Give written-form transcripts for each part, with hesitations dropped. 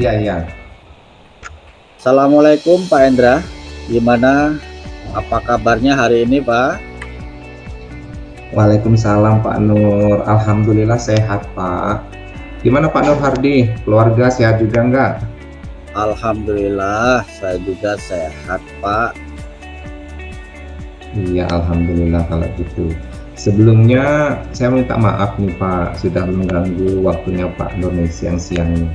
Iya, iya. Assalamualaikum Pak Endra, gimana? Apa kabarnya hari ini Pak? Waalaikumsalam Pak Nur. Alhamdulillah sehat Pak. Gimana Pak Nur Hardi? Keluarga sehat juga enggak? Alhamdulillah, saya juga sehat Pak. Iya, Alhamdulillah kalau gitu. Sebelumnya saya minta maaf nih Pak, sudah mengganggu waktunya Pak Nur nih siang-siang nih.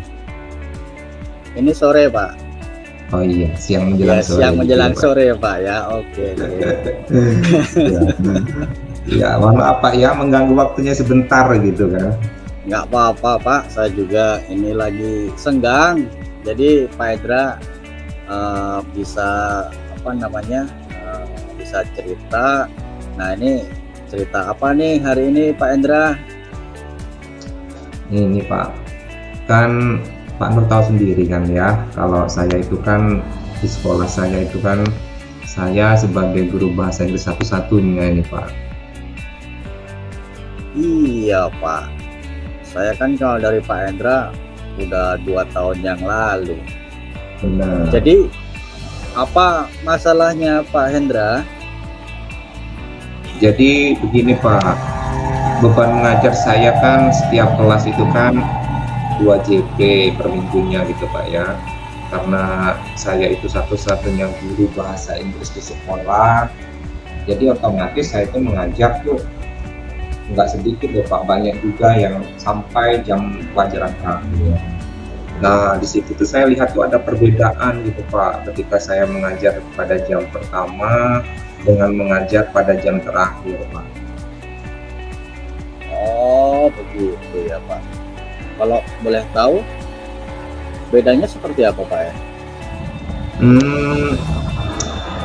Ini sore Pak, Oh iya, siang menjelang ya sore siang gitu ya menjelang Pak. sore Pak ya, oke. Ya, ya, mohon maaf Pak ya mengganggu waktunya sebentar gitu kan. Nggak apa-apa Pak, saya juga ini lagi senggang. Jadi Pak Endra bisa apa namanya, bisa cerita. Nah ini cerita apa nih hari ini Pak Endra? Ini Pak, kan Pak Nur tahu sendiri kan ya, kalau saya itu kan di sekolah saya itu kan saya sebagai guru bahasa Inggris satu-satunya ini Pak. Iya Pak, saya kan kalau dari Pak Endra udah 2 tahun yang lalu. Benar. Jadi apa masalahnya Pak Hendra? Jadi begini Pak, beban mengajar saya kan setiap kelas itu kan 2 JP per minggunya gitu Pak ya. Karena saya itu satu-satunya guru bahasa Inggris di sekolah, jadi otomatis saya itu mengajar tuh nggak sedikit loh Pak, banyak juga yang sampai jam pelajaran terakhir. Nah, di situ tuh saya lihat tuh ada perbedaan gitu Pak, ketika saya mengajar pada jam pertama dengan mengajar pada jam terakhir Pak. Oh begitu ya Pak. Kalau boleh tahu bedanya seperti apa Pak ya? Hmm,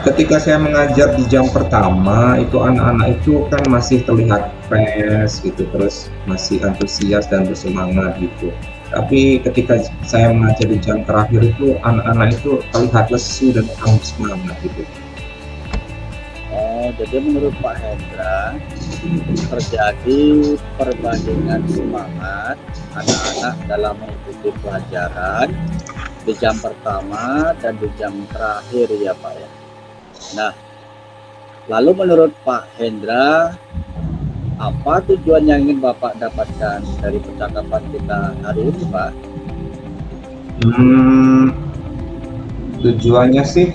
ketika saya mengajar di jam pertama itu anak-anak itu kan masih terlihat fresh gitu, terus masih antusias dan bersemangat gitu. Tapi ketika saya mengajar di jam terakhir itu anak-anak itu terlihat lesu dan kurang semangat gitu. Oh jadi menurut Pak Hendra terjadi perbandingan semangat anak-anak dalam mengikuti pelajaran di jam pertama dan di jam terakhir ya Pak ya. Nah, lalu menurut Pak Hendra apa tujuan yang ingin Bapak dapatkan dari percakapan kita hari ini Pak? Hmm, tujuannya sih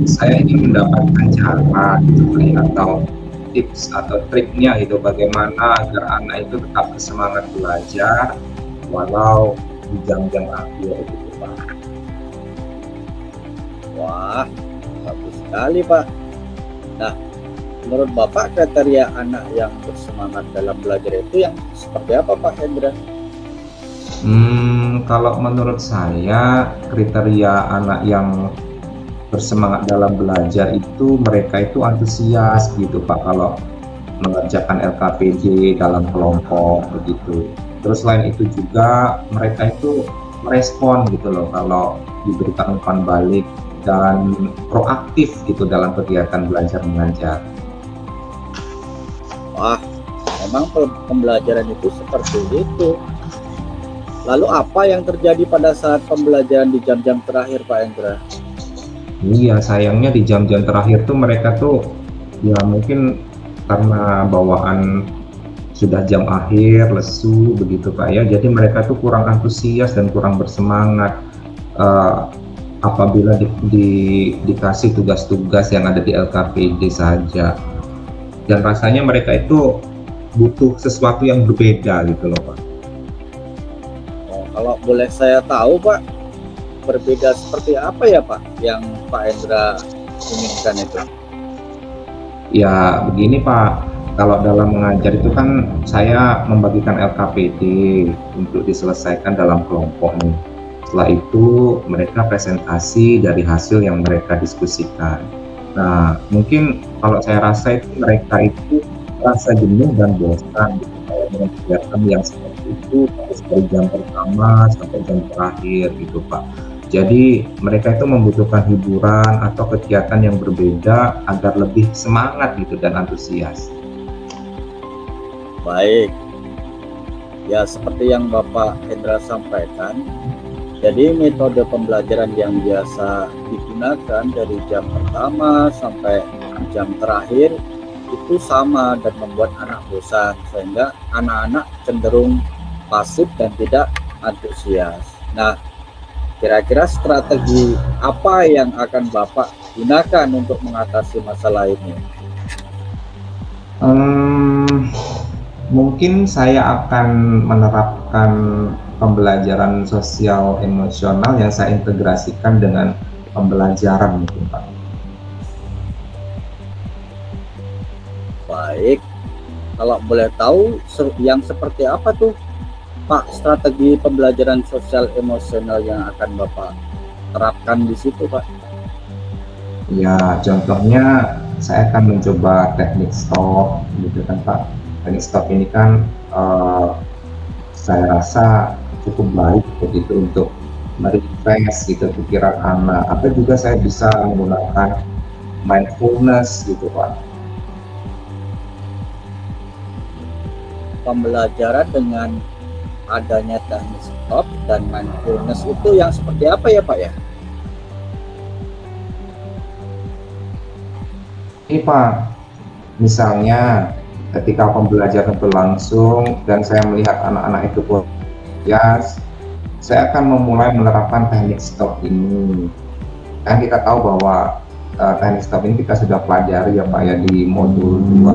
saya ingin mendapatkan cara gitu Pak ya, atau tips atau triknya itu bagaimana agar anak itu tetap bersemangat belajar walau di jam-jam akhir gitu Pak. Wah, bagus sekali Pak. Nah, menurut Bapak kriteria anak yang bersemangat dalam belajar itu yang seperti apa Pak Hendra? Kalau menurut saya kriteria anak yang bersemangat dalam belajar itu mereka itu antusias gitu Pak kalau mengerjakan LKPD dalam kelompok begitu. Terus selain itu juga mereka itu merespon gitu loh kalau diberikan umpan balik dan proaktif gitu dalam kegiatan belajar mengajar. Wah, memang pembelajaran itu seperti itu. Lalu apa yang terjadi pada saat pembelajaran di jam-jam terakhir Pak Hendra? Iya, sayangnya di jam-jam terakhir tuh mereka tuh ya mungkin karena bawaan sudah jam akhir, lesu begitu Pak ya. Jadi mereka tuh kurang antusias dan kurang bersemangat apabila dikasih tugas-tugas yang ada di LKPD saja. Dan rasanya mereka itu butuh sesuatu yang berbeda gitu loh Pak. Oh, kalau boleh saya tahu Pak, berbeda seperti apa ya Pak yang Pak Hendra inginkan itu? Ya begini Pak, kalau dalam mengajar itu kan saya membagikan LKPD untuk diselesaikan dalam kelompok nih. Setelah itu mereka presentasi dari hasil yang mereka diskusikan. Nah, mungkin kalau saya rasa itu mereka itu rasa jenuh dan bosan gitu, dengan kegiatan yang seperti itu dari jam pertama sampai jam terakhir gitu Pak. Jadi mereka itu membutuhkan hiburan atau kegiatan yang berbeda agar lebih semangat gitu dan antusias. Baik, ya seperti yang Bapak Hendra sampaikan, Jadi metode pembelajaran yang biasa digunakan dari jam pertama sampai jam terakhir itu sama dan membuat anak bosan, sehingga anak-anak cenderung pasif dan tidak antusias. Nah, kira-kira strategi apa yang akan Bapak gunakan untuk mengatasi masalah ini? Mungkin saya akan menerapkan pembelajaran sosial emosional yang saya integrasikan dengan pembelajaran mungkin Pak. Baik, kalau boleh tahu yang seperti apa tuh Pak strategi pembelajaran sosial emosional yang akan Bapak terapkan di situ Pak? Ya, contohnya saya akan mencoba teknik stop gitu kan Pak. Teknik stop ini kan saya rasa cukup baik begitu untuk merefresh gitu pikiran anak. Atau juga saya bisa menggunakan mindfulness gitu Pak. Pembelajaran dengan adanya teknik stop dan mindfulness itu yang seperti apa ya Pak ya? Ini Pak, misalnya ketika pembelajaran berlangsung dan saya melihat anak-anak itu antusias, saya akan memulai menerapkan teknik stop ini. Kan kita tahu bahwa teknik stop ini kita sudah pelajari ya Pak ya di modul 2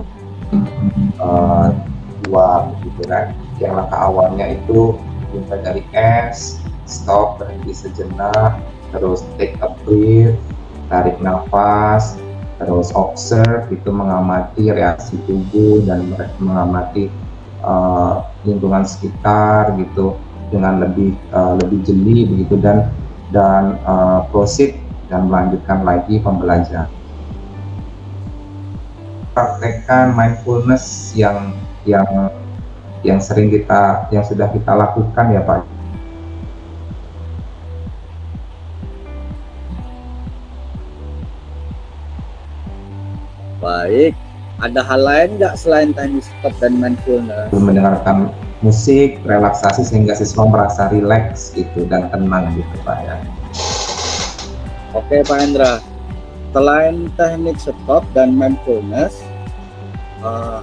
begitu kan. Yang langkah awalnya itu dimulai dari S, stop, berhenti sejenak, terus take a breath, tarik nafas, terus observe, itu mengamati reaksi tubuh dan mengamati lingkungan sekitar gitu dengan lebih jeli begitu, dan proceed dan melanjutkan lagi pembelajaran. Praktekkan mindfulness yang sudah kita lakukan ya Pak. Baik, ada hal lain nggak selain teknik stop dan mindfulness? Mendengarkan musik, relaksasi sehingga siswa merasa rileks gitu dan tenang gitu Pak ya. Oke Pak Hendra, selain teknik stop dan mindfulness,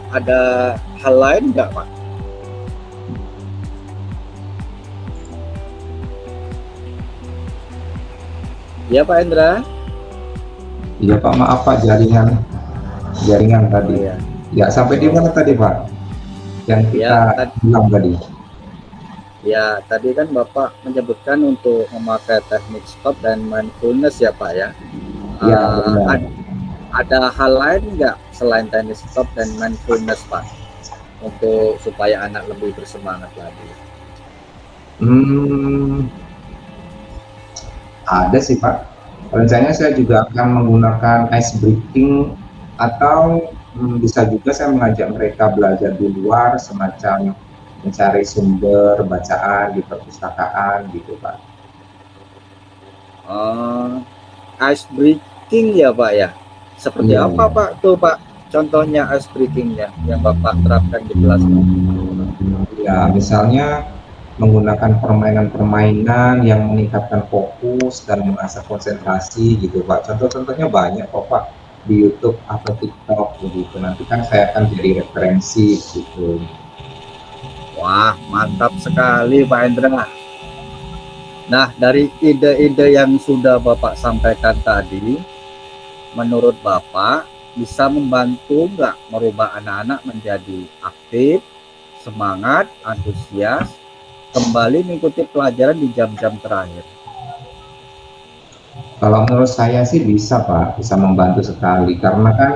ada hal lain nggak Pak? Ya Pak Hendra? Iya Pak, maaf Pak, jaringan tadi. Ya. Ya, sampai di mana tadi Pak? Yang kita bilang tadi. Ya, tadi kan Bapak menyebutkan untuk memakai teknik stop dan mindfulness ya Pak ya. Iya, benar. Ada hal lain nggak selain teknik stop dan mindfulness Pak, untuk supaya anak lebih bersemangat lagi? Ada sih Pak. Rencananya saya juga akan menggunakan ice breathing, atau bisa juga saya mengajak mereka belajar di luar, semacam mencari sumber bacaan di perpustakaan gitu Pak. Ice breathing ya Pak ya. Seperti apa Pak tuh Pak contohnya ice breathingnya yang Bapak terapkan di kelas? Ya, misalnya menggunakan permainan-permainan yang meningkatkan fokus dan mengasah konsentrasi gitu Pak. Contoh-contohnya banyak kok Pak di YouTube atau TikTok begitu. Nanti kan saya akan jadi referensi gitu. Wah, mantap sekali Pak Hendra. Nah, dari ide-ide yang sudah Bapak sampaikan tadi, menurut Bapak bisa membantu nggak merubah anak-anak menjadi aktif, semangat, antusias, kembali mengikuti pelajaran di jam-jam terakhir? Kalau menurut saya sih bisa Pak, bisa membantu sekali, karena kan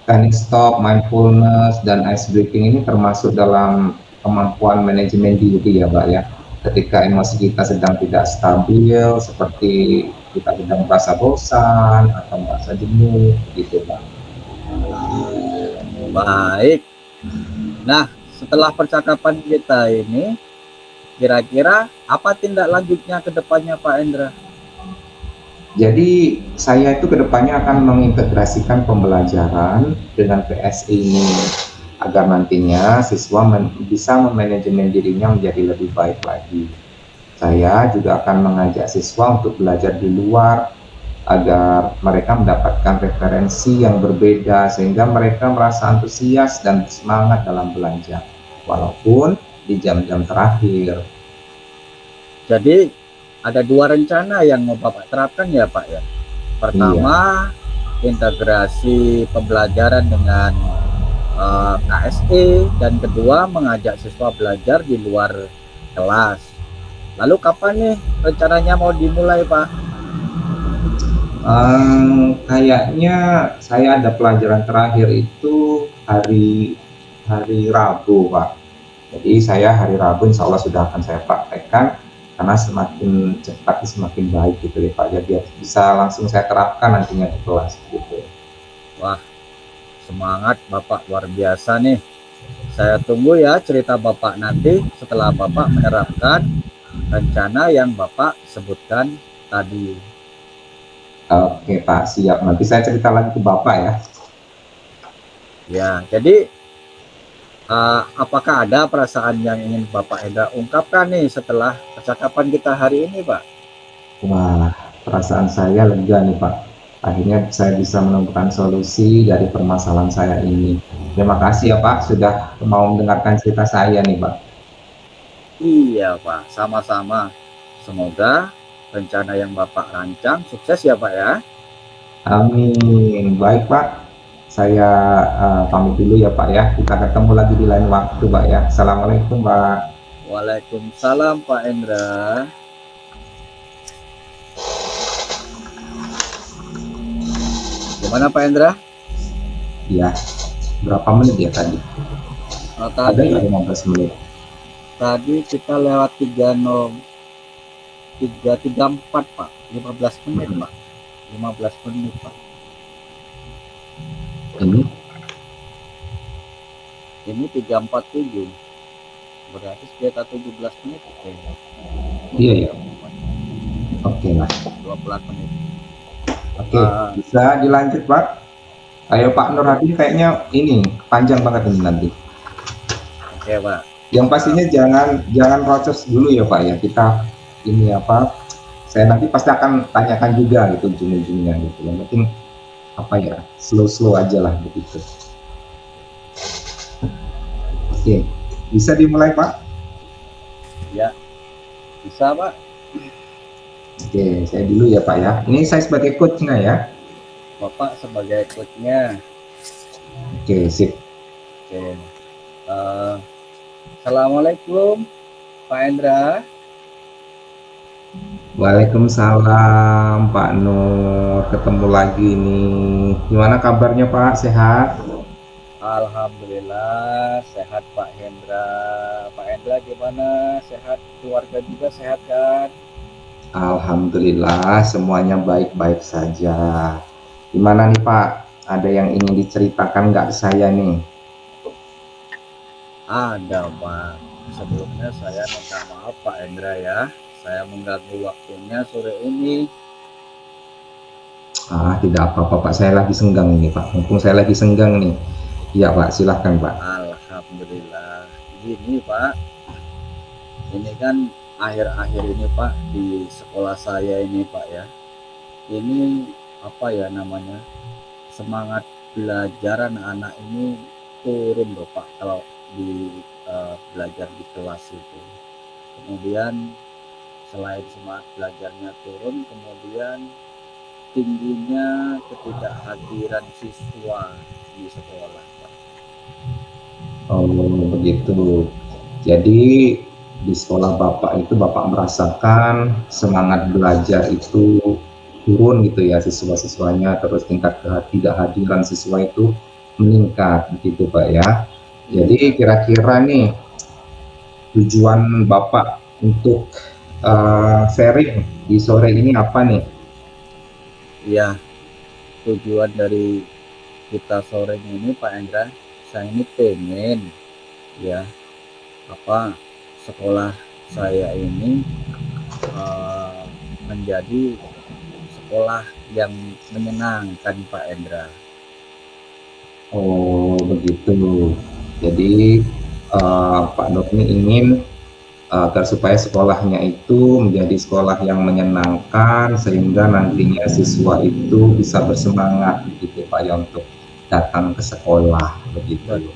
teknik stop, mindfulness, dan ice breathing ini termasuk dalam kemampuan manajemen diri ya Pak ya. Ketika emosi kita sedang tidak stabil, seperti kita sedang merasa bosan atau merasa jenuh gitu Pak. Baik. Nah, setelah percakapan kita ini, kira-kira apa tindak lanjutnya ke depannya Pak Hendra? Jadi saya itu kedepannya akan mengintegrasikan pembelajaran dengan PSI ini, agar nantinya siswa bisa memanajemen dirinya menjadi lebih baik lagi. Saya juga akan mengajak siswa untuk belajar di luar agar mereka mendapatkan referensi yang berbeda sehingga mereka merasa antusias dan semangat dalam belajar walaupun di jam-jam terakhir. Jadi ada dua rencana yang mau Bapak terapkan ya Pak ya. Iya, Pertama, integrasi pembelajaran dengan KSE, dan kedua mengajak siswa belajar di luar kelas. Lalu kapan nih rencananya mau dimulai Pak? kayaknya saya ada pelajaran terakhir itu hari hari Rabu, Pak. Jadi saya hari Rabu insya Allah sudah akan saya praktekkan karena semakin cepat semakin baik gitu ya Pak. Jadi bisa langsung saya terapkan nantinya di kelas gitu. Wah, semangat Bapak luar biasa nih. Saya tunggu ya cerita Bapak nanti setelah Bapak menerapkan rencana yang Bapak sebutkan tadi. Oke Pak, siap. Nanti saya cerita lagi ke Bapak ya. Ya, jadi apakah ada perasaan yang ingin Bapak Hendra ungkapkan nih setelah percakapan kita hari ini, Pak? Wah, perasaan saya lega nih Pak. Akhirnya saya bisa menemukan solusi dari permasalahan saya ini. Terima kasih ya Pak sudah mau mendengarkan cerita saya nih Pak. Iya, Pak. Sama-sama. Semoga rencana yang Bapak rancang sukses ya, Pak ya. Amin. Baik Pak, saya pamit dulu ya Pak ya. Kita ketemu lagi di lain waktu Pak ya. Assalamualaikum Pak. Waalaikumsalam, Pak Hendra. Gimana Pak Hendra? Ya, berapa menit ya tadi? Ada Tadi nggak 15 menit? kita lewat 3.34 Pak. 15 menit Pak. 15 menit Pak. Ini 3.47. Berarti sekitar 17 menit. iya ya. Oke lah. 20 menit. Oke, bisa dilanjut Pak. Ayo Pak Nur Hadi, kayaknya ini panjang banget ini nanti. Oke Pak. Yang pastinya jangan rocos dulu ya Pak ya. Kita ini apa? Saya nanti pasti akan tanyakan juga gitu ujung-ujungnya gitu. Yang penting apa ya? Slow aja lah begitu. Oke, bisa dimulai Pak? Ya, bisa Pak. Oke, saya dulu ya Pak ya. Ini saya sebagai coachnya ya. Bapak sebagai coachnya. Oke, sip. Oke. Assalamualaikum Pak Hendra. Waalaikumsalam Pak Nur, ketemu lagi nih. Gimana kabarnya Pak? Sehat? Alhamdulillah sehat Pak Hendra. Pak Hendra gimana? Sehat? Keluarga juga sehat kan? Alhamdulillah semuanya baik-baik saja. Gimana nih Pak? Ada yang ingin diceritakan nggak ke saya nih? Ada Pak. Sebelumnya saya minta maaf Pak Hendra ya. Saya mengganggu waktunya sore ini. Tidak apa-apa Pak, saya lagi senggang ini Pak. Mumpung saya lagi senggang nih. Iya Pak, silahkan Pak. Alhamdulillah. Gini Pak, ini kan akhir-akhir ini Pak di sekolah saya ini Pak ya. Ini apa ya namanya? Semangat belajar anak-anak ini turun loh Pak kalau di belajar di kelas itu. Kemudian selain semangat belajarnya turun, kemudian tingginya ketidakhadiran siswa di sekolah Pak. Oh begitu. Jadi di sekolah Bapak itu Bapak merasakan semangat belajar itu turun gitu ya siswa-siswanya, terus tingkat ketidakhadiran siswa itu meningkat gitu Pak ya. Jadi kira-kira nih tujuan Bapak untuk sharing di sore ini apa nih? Ya, tujuan dari kita sore ini Pak Hendra, saya ini pengen ya apa sekolah saya ini menjadi sekolah yang menyenangkan Pak Hendra. Oh begitu. Jadi Pak Nur ini ingin agar supaya sekolahnya itu menjadi sekolah yang menyenangkan sehingga nantinya siswa itu bisa bersemangat gitu Pak ya untuk datang ke sekolah Bet- begitu.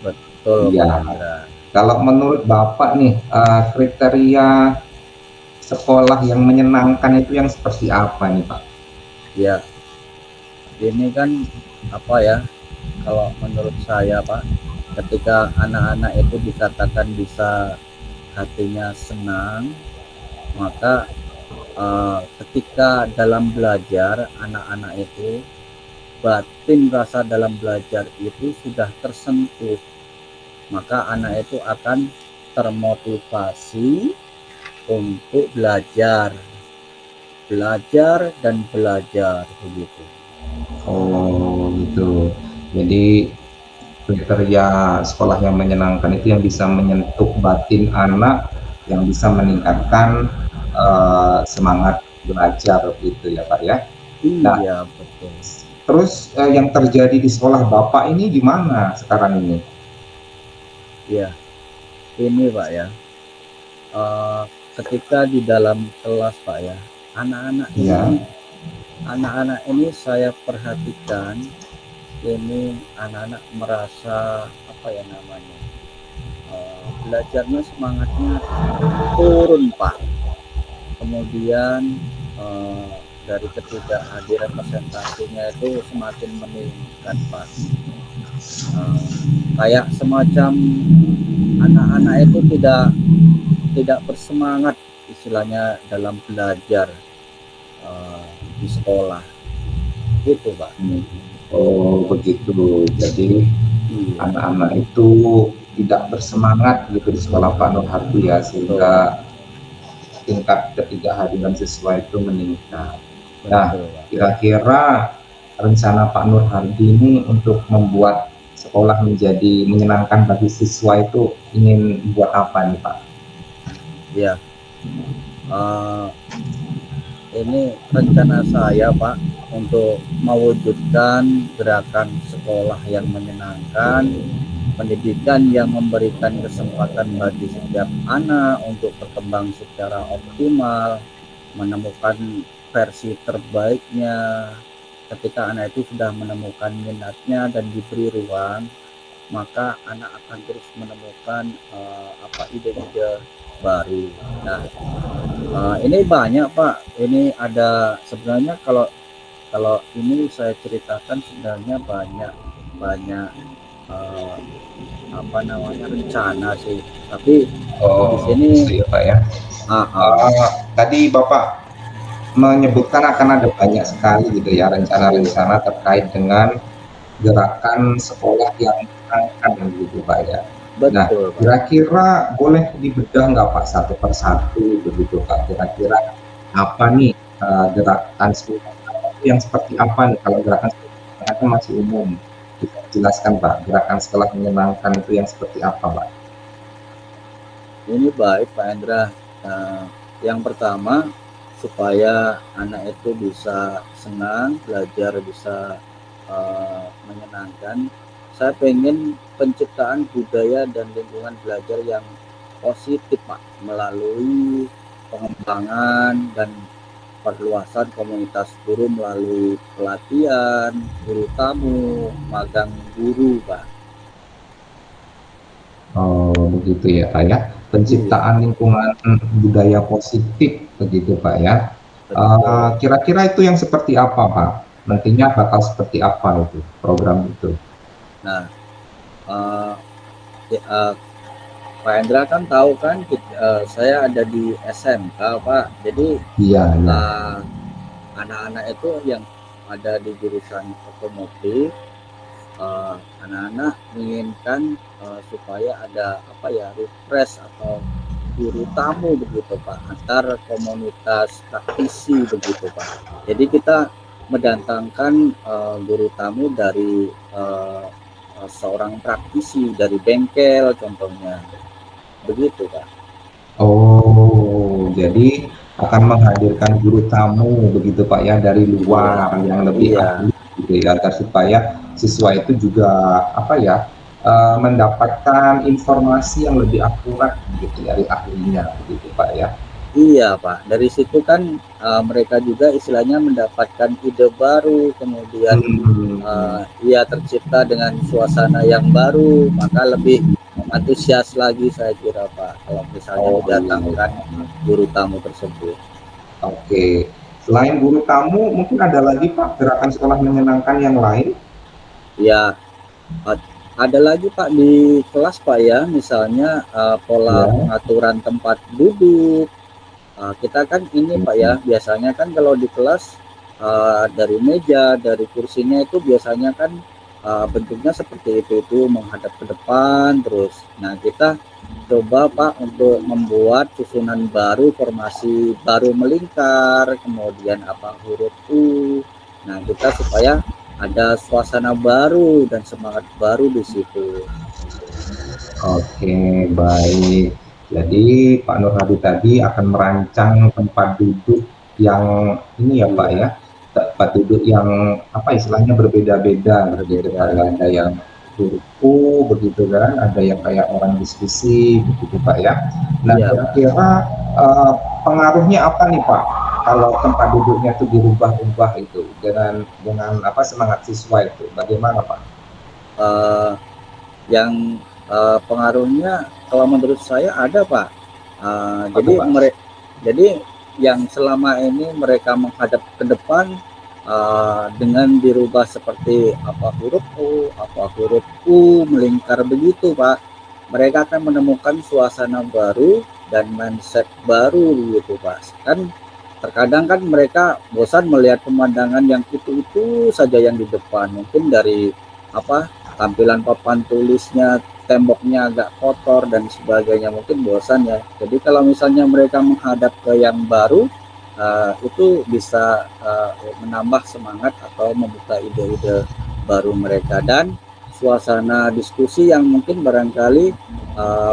Betul Pak Iya. Hendra. Kalau menurut Bapak nih, kriteria sekolah yang menyenangkan itu yang seperti apa nih Pak? Ya, ini kan apa ya, kalau menurut saya Pak, ketika anak-anak itu dikatakan bisa hatinya senang, maka ketika dalam belajar anak-anak itu batin rasa dalam belajar itu sudah tersentuh, maka anak itu akan termotivasi untuk belajar dan belajar begitu. Oh gitu. Jadi kriteria sekolah yang menyenangkan itu yang bisa menyentuh batin anak, yang bisa meningkatkan semangat belajar gitu ya Pak ya. Nah, Iya betul. terus yang terjadi di sekolah Bapak ini gimana sekarang ini? Ya, ini Pak ya, eh, ketika di dalam kelas Pak ya, anak-anak Ya, ini anak-anak ini saya perhatikan, ini anak-anak merasa apa ya namanya, belajarnya semangatnya turun Pak. Kemudian dari ketidakhadiran presentasinya itu semakin meningkat Pak. Kayak semacam anak-anak itu tidak bersemangat istilahnya dalam belajar di sekolah gitu Pak. oh begitu. Jadi Iya anak-anak itu tidak bersemangat gitu di sekolah Pak Nur Hardi ya, betul, sehingga tingkat ketidakhadiran siswa itu meningkat. Nah, betul Pak. kira-kira rencana Pak Nur Hardi ini untuk membuat sekolah menjadi menyenangkan bagi siswa itu ingin buat apa nih Pak? Ya, eh, ini rencana saya Pak untuk mewujudkan gerakan sekolah yang menyenangkan, pendidikan yang memberikan kesempatan bagi setiap anak untuk berkembang secara optimal, menemukan versi terbaiknya. Ketika anak itu sudah menemukan minatnya dan diberi ruang, maka anak akan terus menemukan ide-ide baru. Nah, ini banyak Pak. Ini ada sebenarnya, kalau ini saya ceritakan sebenarnya banyak banyak eh, apa namanya rencana sih. Tapi di Oh, sini gitu ya Pak ya. ah, ah, Tadi Bapak menyebutkan akan ada banyak sekali gitu ya rencana-rencana terkait dengan gerakan sekolah yang menyenangkan gitu Pak ya. Nah, betul Pak. kira-kira boleh dibedah nggak Pak satu persatu begitu Pak? Kira-kira apa nih gerakan sekolah yang seperti apa nih? Kalau gerakan sekolah menyenangkan kan masih umum. Bisa jelaskan Pak, gerakan sekolah menyenangkan itu yang seperti apa Pak? Ini baik Pak Hendra. Nah, yang pertama, supaya anak itu bisa senang belajar, bisa menyenangkan, saya pengen penciptaan budaya dan lingkungan belajar yang positif Pak, melalui pengembangan dan perluasan komunitas guru melalui pelatihan guru tamu, magang guru Pak. Oh, begitu ya Pak ya. Iya Penciptaan lingkungan budaya positif begitu Pak ya. betul. Kira-kira itu yang seperti apa Pak? Nantinya bakal seperti apa itu program itu? Nah, eh, ya, Pak Hendra kan tahu kan, saya ada di SMK Pak. Jadi Iya, iya. eh, anak-anak itu yang ada di jurusan otomotif, anak-anak menginginkan supaya ada apa ya, refresh atau guru tamu begitu Pak, antar komunitas praktisi begitu Pak. Jadi kita mendatangkan guru tamu dari seorang praktisi dari bengkel contohnya begitu Pak. Oh, jadi akan menghadirkan guru tamu begitu Pak ya dari Iya luar yang lebih iya ahli gitu ya, agar supaya siswa itu juga apa ya mendapatkan informasi yang lebih akurat gitu dari ahlinya begitu Pak ya. Iya Pak, dari situ kan mereka juga istilahnya mendapatkan ide baru, kemudian ia tercipta dengan suasana yang baru, maka lebih antusias lagi saya kira Pak, kalau misalnya Oh iya. didatangkan guru tamu tersebut. Oke. Selain guru tamu, mungkin ada lagi Pak gerakan sekolah menyenangkan yang lain? Ya, ada lagi Pak di kelas Pak ya, misalnya pola Ya. pengaturan tempat duduk. Kita kan ini Pak ya, biasanya kan kalau di kelas dari meja, dari kursinya itu biasanya kan bentuknya seperti itu menghadap ke depan terus. Nah, kita coba Pak untuk membuat susunan baru, formasi baru melingkar, kemudian apa huruf U. Nah, kita supaya ada suasana baru dan semangat baru di situ. Oke, baik. Jadi Pak Nur Hadi tadi akan merancang tempat duduk yang ini ya Pak Iya, ya, tempat duduk yang apa istilahnya berbeda-beda begitu Pak ya. berbeda. Ada yang huruf begitu kan, ada yang kayak orang diskusi begitu Pak ya. Nah Iya Pak. kira-kira pengaruhnya apa nih Pak kalau tempat duduknya itu dirubah-rubah itu dengan apa semangat siswa itu, bagaimana Pak? Uh, yang pengaruhnya kalau menurut saya ada Pak. Apa Jadi Pak? jadi yang selama ini mereka menghadap ke depan dengan dirubah seperti apa huruf O, apa huruf U melingkar begitu Pak. Mereka akan menemukan suasana baru dan mindset baru gitu Pak. Kan terkadang kan mereka bosan melihat pemandangan yang itu saja yang di depan. Mungkin dari apa tampilan papan tulisnya, temboknya agak kotor dan sebagainya, mungkin bosan ya. Jadi kalau misalnya mereka menghadap ke yang baru, itu bisa menambah semangat atau membuka ide-ide baru mereka dan suasana diskusi yang mungkin barangkali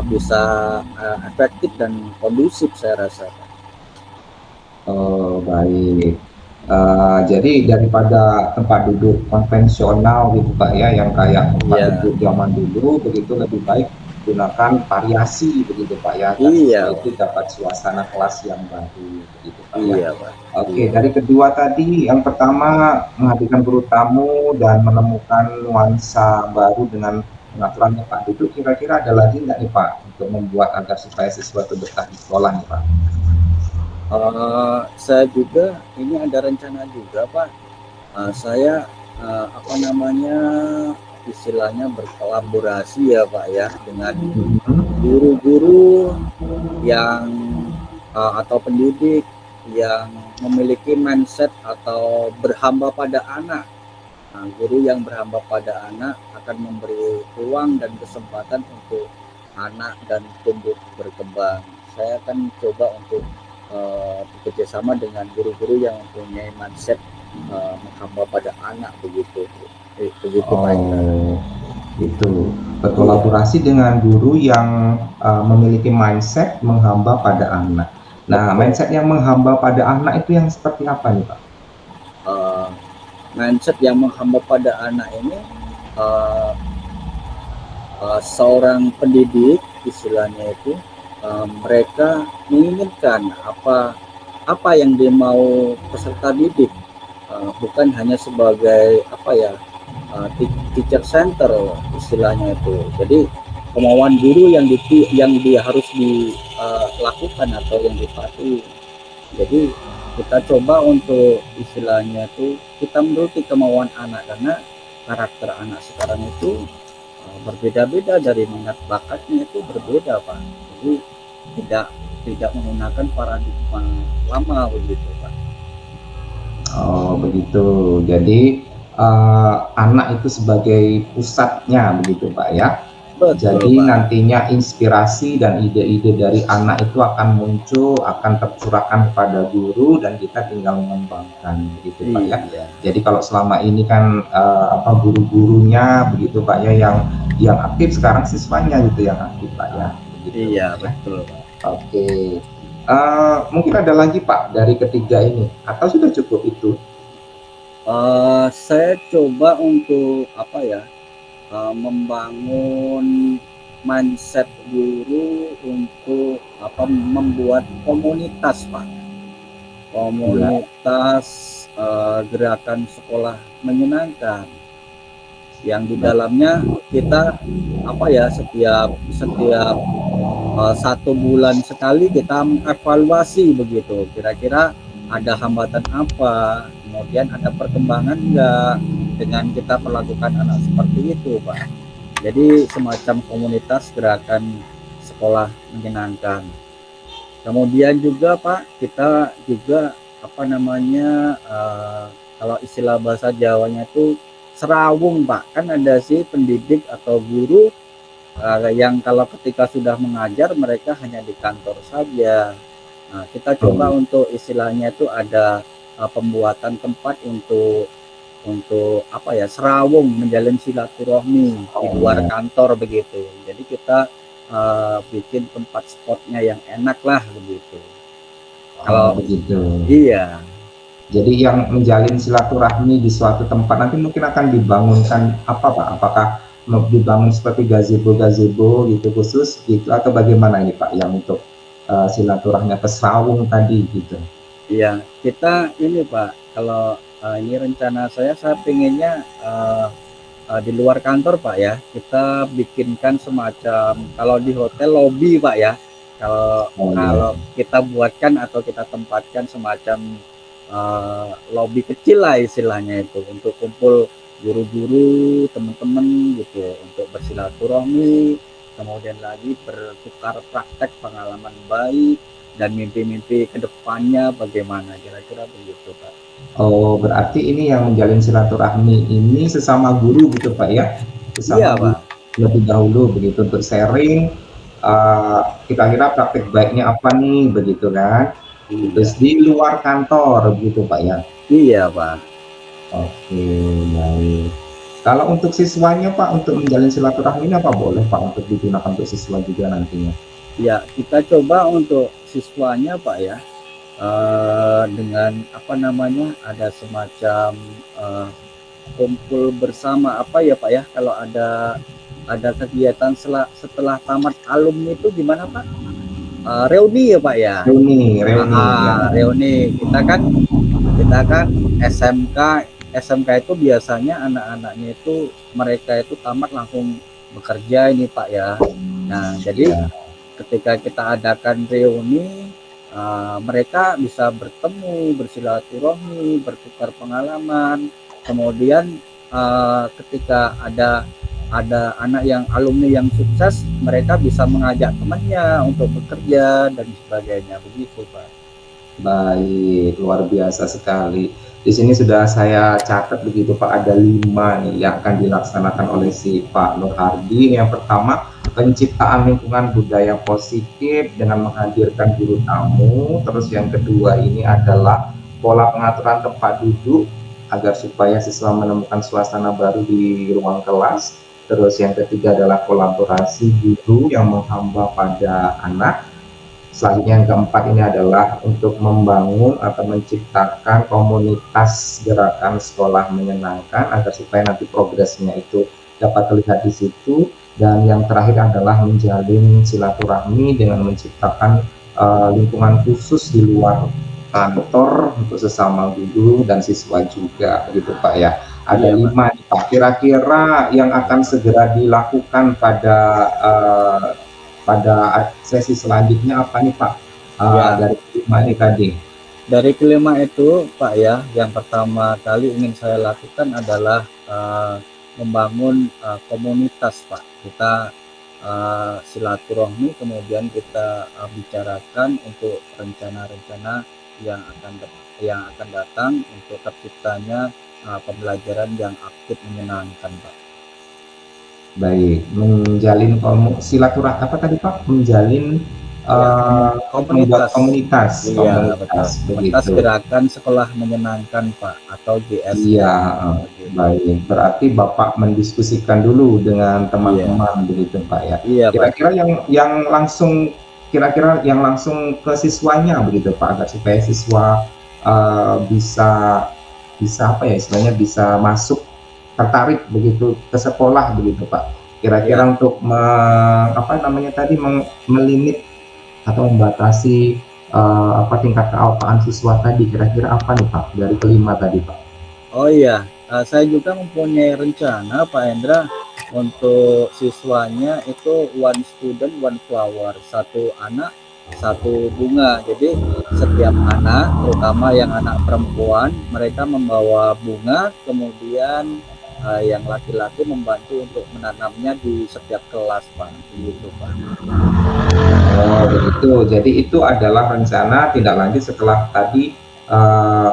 bisa efektif dan kondusif saya rasa. Oh, baik. Jadi daripada tempat duduk konvensional gitu Pak ya, yang kayak tempat Iya, duduk zaman dulu begitu lebih baik gunakan variasi begitu Pak ya, agar iya, siswa itu dapat suasana kelas yang baru begitu Pak ya. iya, Pak. Oke, Iya. dari kedua tadi, yang pertama menghadirkan guru tamu dan menemukan nuansa baru dengan pengaturan tempat duduk, kira-kira ada lagi nggak nih Pak untuk membuat agar supaya siswa itu betah di sekolah nih Pak? Saya juga ini ada rencana juga Pak. Saya apa namanya istilahnya berkolaborasi ya Pak ya dengan Mhm. guru-guru yang atau pendidik yang memiliki mindset atau berhamba pada anak. Nah, guru yang berhamba pada anak akan memberi ruang dan kesempatan untuk anak dan tumbuh berkembang. Saya akan coba untuk bekerja sama dengan guru-guru yang mempunyai mindset menghamba pada anak begitu. Begitu Pak Indra. Oh, itu berkolaborasi dengan guru yang memiliki mindset menghamba pada anak. Nah, Betul. mindset yang menghamba pada anak itu yang seperti apa nih Pak? Uh, Mindset yang menghamba pada anak ini uh, seorang pendidik istilahnya itu mereka menginginkan apa yang dia mau peserta didik, bukan hanya sebagai apa ya teacher center istilahnya itu. Jadi kemauan guru yang dia harus dilakukan atau yang dipatuhi. Jadi kita coba untuk istilahnya itu kita menuruti kemauan anak karena karakter anak sekarang itu berbeda-beda, dari minat bakatnya itu berbeda Pak. Jadi tidak tidak menggunakan paradigma lama begitu Pak. Oh, begitu. Jadi anak itu sebagai pusatnya begitu Pak ya. Betul Jadi Pak. nantinya inspirasi dan ide-ide dari anak itu akan muncul, akan tercurahkan kepada guru dan kita tinggal mengembangkan begitu Pak ya. Iya. Jadi kalau selama ini kan apa guru-gurunya begitu Pak ya yang aktif, sekarang siswanya gitu yang aktif Pak ya. Begitu Iya Pak ya. betul Pak. Oke. Mungkin ada lagi Pak dari ketiga ini atau sudah cukup itu? Saya coba untuk apa ya membangun mindset guru untuk membuat komunitas Pak, Ya, komunitas gerakan sekolah menyenangkan yang di baik. dalamnya kita setiap setiap 1 bulan sekali kita mengevaluasi begitu, kira-kira ada hambatan apa, kemudian ada perkembangan enggak dengan kita melakukan anak seperti itu Pak. Jadi semacam komunitas gerakan sekolah menyenangkan. Kemudian juga Pak, kita juga kalau istilah bahasa Jawanya itu serawung Pak. Kan ada sih pendidik atau guru yang kalau ketika sudah mengajar mereka hanya di kantor saja. Nah, kita coba Oh, untuk istilahnya itu ada pembuatan tempat untuk serawung, menjalin silaturahmi di oh luar ya. kantor begitu. Jadi kita bikin tempat spotnya yang enak lah begitu. Oh, Kalau begitu. iya, Jadi yang menjalin silaturahmi di suatu tempat nanti mungkin akan dibangunkan apa Pak? Apakah mau dibangun seperti gazebo-gazebo gitu khusus gitu atau bagaimana ini Pak yang untuk silaturahmi atau serawung tadi gitu? iya kita ini Pak. Kalau ini rencana saya pengennya di luar kantor Pak ya, kita bikinkan semacam kalau di hotel lobby Pak ya. Kalau Oh ya. kalau kita buatkan atau kita tempatkan semacam lobby kecil lah istilahnya itu untuk kumpul guru-guru, teman-teman gitu untuk bersilaturahmi, kemudian lagi bertukar praktek pengalaman baik dan mimpi-mimpi kedepannya bagaimana kira-kira begitu Pak. Oh, berarti ini yang menjalin silaturahmi ini sesama guru gitu Pak ya? Sesama Iya guru Pak. lebih dahulu begitu untuk sharing kira-kira praktik baiknya apa nih begitu kan? Terus Iya. di luar kantor begitu Pak ya? Iya Pak. Oke, baik. Kalau untuk siswanya Pak, untuk menjalin silaturahmi ini apa boleh Pak untuk digunakan untuk siswa juga nantinya? Ya, kita coba untuk siswanya Pak ya, dengan ada semacam kumpul bersama Pak ya, kalau ada kegiatan setelah tamat alumni itu gimana Pak? Reuni ya Pak ya. Reuni, reuni ya. Reuni kita kan SMK itu biasanya anak-anaknya itu mereka itu tamat langsung bekerja ini Pak ya. Nah, jadi Ya, ketika kita adakan reuni, mereka bisa bertemu, bersilaturahmi, bertukar pengalaman. Kemudian ketika ada anak yang alumni yang sukses, mereka bisa mengajak temannya untuk bekerja dan sebagainya begitu Pak. baik, luar biasa sekali. Di sini sudah saya catat begitu Pak, ada 5 nih yang akan dilaksanakan oleh si Pak Nur Hardi. Yang pertama, penciptaan lingkungan budaya positif dengan menghadirkan guru tamu. Terus yang kedua ini adalah pola pengaturan tempat duduk agar supaya siswa menemukan suasana baru di ruang kelas. Terus yang ketiga adalah kolaborasi guru yang menghamba pada anak. Selanjutnya yang keempat ini adalah untuk membangun atau menciptakan komunitas gerakan sekolah menyenangkan agar supaya nanti progresnya itu dapat terlihat di situ. Dan yang terakhir adalah menjalin silaturahmi dengan menciptakan lingkungan khusus di luar kantor untuk sesama guru dan siswa juga, gitu Pak ya. Ada Iya Pak. 5 nih Pak. Kira-kira yang akan segera dilakukan uh, pada sesi selanjutnya apa nih Pak? Ya, Dari 5 ini tadi. dari kelima itu Pak ya, yang pertama kali ingin saya lakukan adalah membangun komunitas Pak. Kita silaturahmi, kemudian kita bicarakan untuk rencana-rencana yang akan datang untuk terciptanya pembelajaran yang aktif menyenangkan Pak. Baik, menjalin silaturahmi apa tadi Pak? Menjalin Ya, membuat komunitas. komunitas, Iya, betul. komunitas Komunitas begitu. gerakan sekolah menyenangkan Pak atau Iya, GSM begitu. baik. Berarti Bapak mendiskusikan dulu dengan Iya. teman-teman begitu Pak ya. Iya Pak. Kira-kira yang langsung ke siswanya begitu Pak, agar supaya siswa bisa bisa apa ya istilahnya bisa masuk tertarik begitu ke sekolah begitu Pak. Kira-kira Ya, untuk apa namanya tadi, melimit atau membatasi tingkat kealpaan siswa tadi, kira-kira apa nih Pak dari kelima tadi Pak? oh iya, saya juga mempunyai rencana Pak Hendra untuk siswanya itu one student one flower, satu anak satu bunga. Jadi setiap anak, terutama yang anak perempuan, mereka membawa bunga, kemudian yang laki-laki membantu untuk menanamnya di setiap kelas Pak. Begitu Pak. Oh begitu, jadi itu adalah rencana tindak lanjut setelah tadi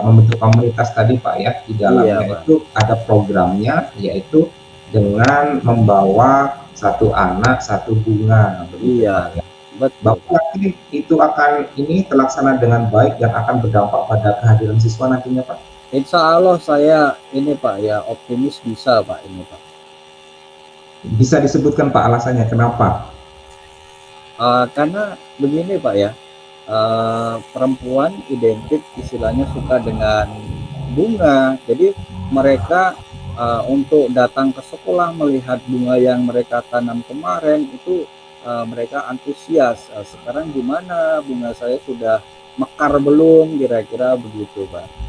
membentuk komunitas tadi Pak ya, di Iya dalamnya Pak. itu ada programnya, yaitu dengan membawa satu anak satu bunga begitu Iya, Pak ya. betul Bapak Pak. yakin itu akan ini terlaksana dengan baik dan akan berdampak pada kehadiran siswa nantinya Pak? Insya Allah saya ini Pak ya optimis bisa Pak ini Pak. Bisa disebutkan Pak alasannya kenapa? Karena begini Pak ya, perempuan identik istilahnya suka dengan bunga. Jadi mereka untuk datang ke sekolah melihat bunga yang mereka tanam kemarin itu mereka antusias. Sekarang gimana bunga saya sudah mekar belum? Kira-kira begitu Pak.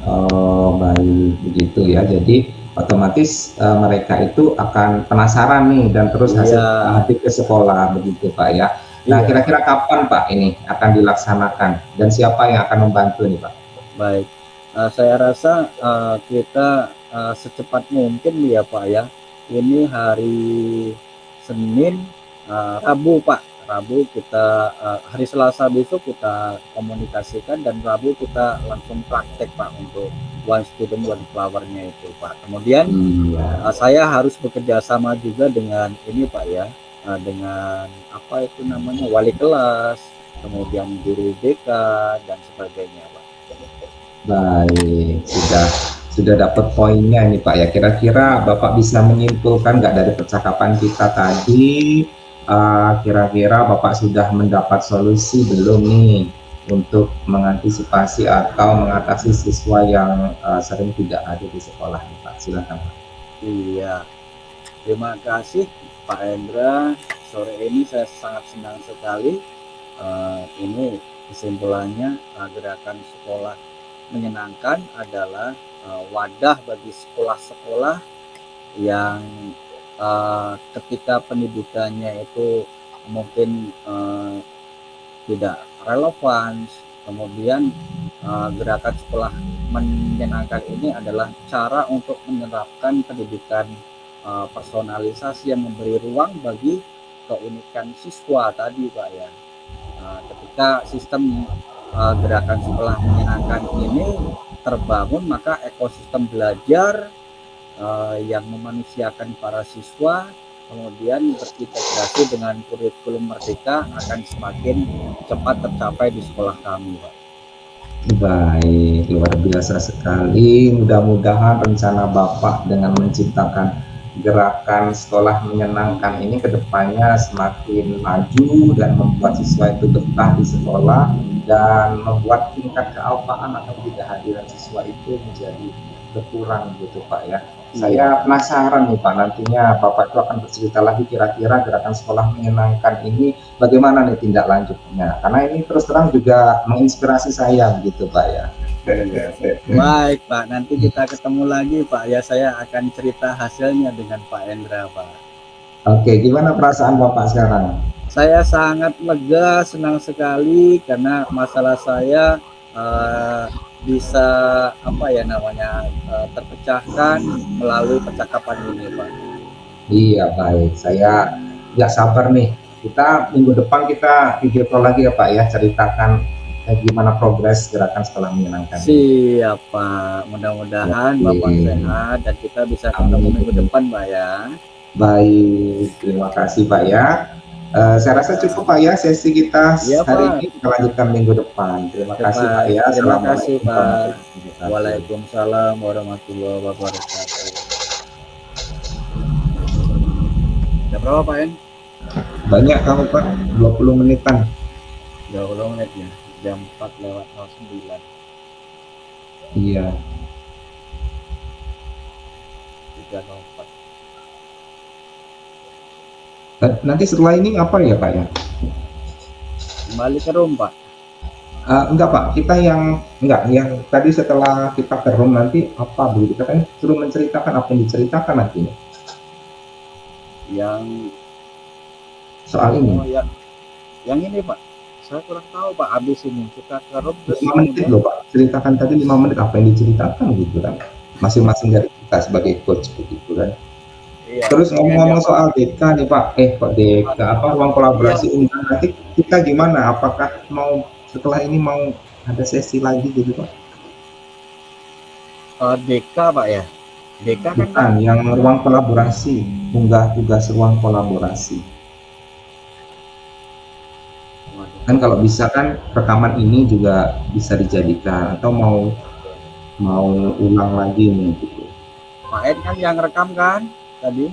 Oh, baik, begitu ya. Jadi otomatis mereka itu akan penasaran nih dan terus Iya, nanti ke sekolah begitu Pak ya. Nah, iya. kira-kira kapan Pak ini akan dilaksanakan dan siapa yang akan membantu nih Pak? Baik, saya rasa kita secepat mungkin ya Pak ya. Ini hari Senin, Rabu Pak. Rabu kita hari Selasa besok kita komunikasikan dan Rabu kita langsung praktek Pak untuk one student one flower-nya itu Pak. Kemudian Iya. saya harus bekerja sama juga dengan ini Pak ya, dengan apa itu namanya wali kelas, kemudian guru BK dan sebagainya Pak. Baik, sudah dapat poinnya ini Pak ya. Kira-kira Bapak bisa menyimpulkan nggak dari percakapan kita tadi, kira-kira Bapak sudah mendapat solusi belum nih untuk mengantisipasi atau mengatasi siswa yang sering tidak hadir di sekolah nih Pak? Silakan Pak. Iya, terima kasih Pak Hendra. Sore ini saya sangat senang sekali. Ini kesimpulannya gerakan sekolah menyenangkan adalah wadah bagi sekolah-sekolah yang ketika pendidikannya itu mungkin tidak relevan. Kemudian gerakan sekolah menyenangkan ini adalah cara untuk menerapkan pendidikan personalisasi yang memberi ruang bagi keunikan siswa tadi Pak ya. Ketika sistem gerakan sekolah menyenangkan ini terbangun, maka ekosistem belajar yang memanusiakan para siswa kemudian berintegrasi dengan kurikulum merdeka akan semakin cepat tercapai di sekolah kami Pak. Baik, luar biasa sekali. Mudah-mudahan rencana Bapak dengan menciptakan gerakan sekolah menyenangkan ini ke depannya semakin maju dan membuat siswa itu betah di sekolah dan membuat tingkat kealpaan atau ketidakhadiran siswa itu menjadi berkurang gitu Pak ya. Saya penasaran nih Pak, nantinya Bapak itu akan bercerita lagi kira-kira gerakan sekolah menyenangkan ini bagaimana nih tindak lanjutnya, karena ini terus terang juga menginspirasi saya begitu Pak ya. Baik Pak, nanti kita ketemu lagi Pak ya, saya akan cerita hasilnya dengan Pak Endra Pak. Oke, gimana perasaan Bapak sekarang? Saya sangat lega, senang sekali karena masalah saya bisa apa ya namanya terpecahkan melalui percakapan ini Pak. Iya baik, saya nggak sabar nih. Kita minggu depan kita video call lagi ya Pak ya, ceritakan gimana progres gerakan sekolah menyenangkan ini. Siap Pak, mudah-mudahan Bapak Oke. sehat dan kita bisa ketemu minggu Amin. depan Pak ya. Baik, terima kasih Pak ya. Saya rasa cukup Pak ya sesi kita Iya hari Pak. ini, kita lanjutkan minggu depan. Terima kasih Pak ya. Terima kasih Assalamualaikum Pak. warahmatullahi wabarakatuh. Waalaikumsalam warahmatullahi wabarakatuh. Jam berapa Pak En? Banyak kamu Pak, 20 menitan. 20 menit ya. Jam 4:09. Iya. 304. Nanti setelah ini apa ya Pak ya? Kembali ke room Pak. Enggak Pak, kita yang tadi setelah kita ke room nanti apa begitu? Kita kan suruh menceritakan apa yang diceritakan nantinya Yang soal ini. ya, yang ini Pak, saya kurang tahu Pak. Habis ini kita ke room terus 5 menit loh Pak, ceritakan tadi 5 menit apa yang diceritakan gitu kan. Masing-masing dari kita sebagai coach begitu kan. iya, Terus ngomong-ngomong Pak. soal DK nih Pak, kok DK apa ruang kolaborasi undang nanti kita gimana? Apakah mau setelah ini mau ada sesi lagi gitu Pak? DK Pak ya. DK kan Bukan, yang ruang kolaborasi, unggah tugas ruang kolaborasi. Kan kalau bisa kan rekaman ini juga bisa dijadikan atau mau ulang lagi nih gitu. Pak Ed kan yang rekam kan tadi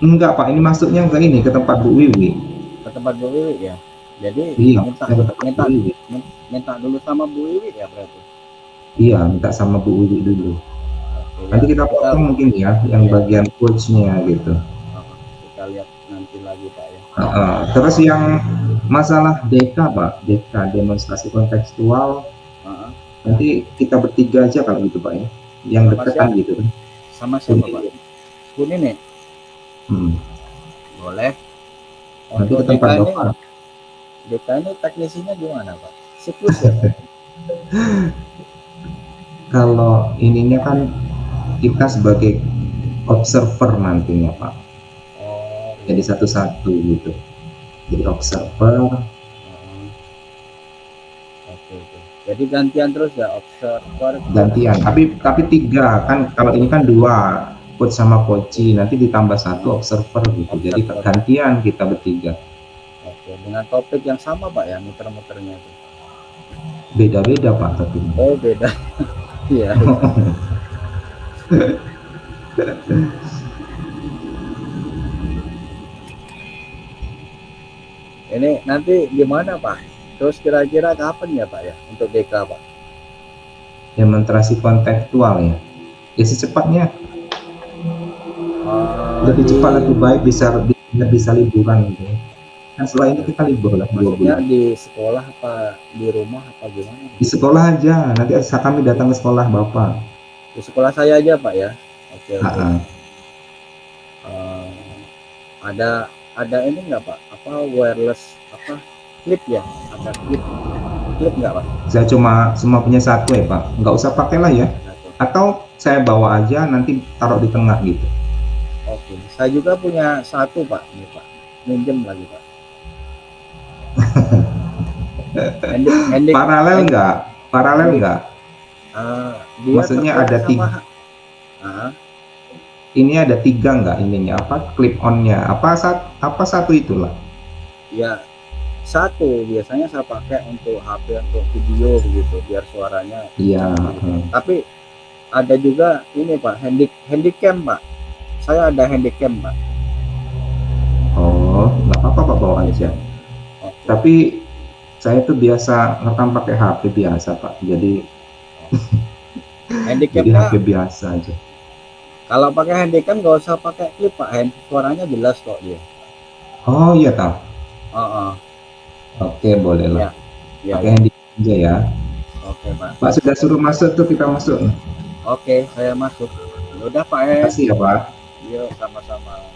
Enggak Pak, ini masuknya ke ini ke tempat Bu Wiwi. ke tempat Bu Wiwi ya. Jadi Iya, minta ke tempat minta Bu Wiwi. minta dulu sama Bu Wiwi ya berarti. Iya, minta sama Bu Wiwi dulu. Oke, Nanti kita potong mungkin ya yang bagian coachnya gitu. kita lihat nanti lagi Pak ya. Terus yang masalah DK Pak, DK demonstrasi kontekstual, nanti kita bertiga aja kalau gitu Pak ya, yang Sama deketan siapa? gitu kan. Sama siapa Pak? Kun ini boleh. Nanti ke Untuk tempat DK ini, Bapak. DK ini teknisinya gimana Pak? Siklus ya Pak? Kalau ininya kan kita sebagai observer nantinya Pak, jadi satu-satu gitu, jadi observer. Oke. Jadi gantian terus ya, observer. Gantian, tapi 3 kan, kalau ini kan 2 coach sama coachi, nanti ditambah 1 observer gitu. Jadi gantian kita bertiga. Oke, dengan topik yang sama Pak ya, muter-muternya itu. Beda-beda Pak tapi. Oh beda. Iya. Ini nanti gimana Pak? Terus kira-kira kapan ya Pak ya untuk DK Pak? Demonstrasi kontekstual ya. Ya secepatnya. Lebih cepat lebih baik, bisa liburan gitu. Kan setelah ini kita libur lah 2 bulan. Di sekolah apa di rumah apa gimana? Di sekolah aja. Nanti kami datang ke sekolah Bapak. Di sekolah saya aja Pak ya. Oke. Ada ini nggak Pak? Apa wireless apa clip ya? Ada clip nggak Pak? Saya semua punya 1 ya Pak. Nggak usah pakai lah ya. Atau saya bawa aja nanti taruh di tengah gitu. Oke. Saya juga punya 1 Pak. Ini Pak. Minjem lagi Pak. Paralel enggak? Maksudnya ada 3. Ini ada 3 enggak ininya, apa clip on-nya? Apa 1 itulah? Ya 1 biasanya saya pakai untuk HP, untuk video begitu biar suaranya. Iya. Tapi ada juga ini Pak, handycam Pak. Saya ada handycam Pak. Oh, nggak apa-apa Pak, bawa aja. Tapi saya tuh biasa ngerekam pakai HP biasa Pak, jadi handycam HP biasa aja. Kalau pakai handycam nggak usah pakai klip Pak, suaranya jelas kok dia. Oh iya tahu. Oke, boleh lah. Ya. Pakai handycam aja ya. Oke Pak. Pak sudah suruh masuk tuh, kita masuk. Oke, saya masuk. Udah Pak. Terima kasih ya Pak. Yuk, sama-sama.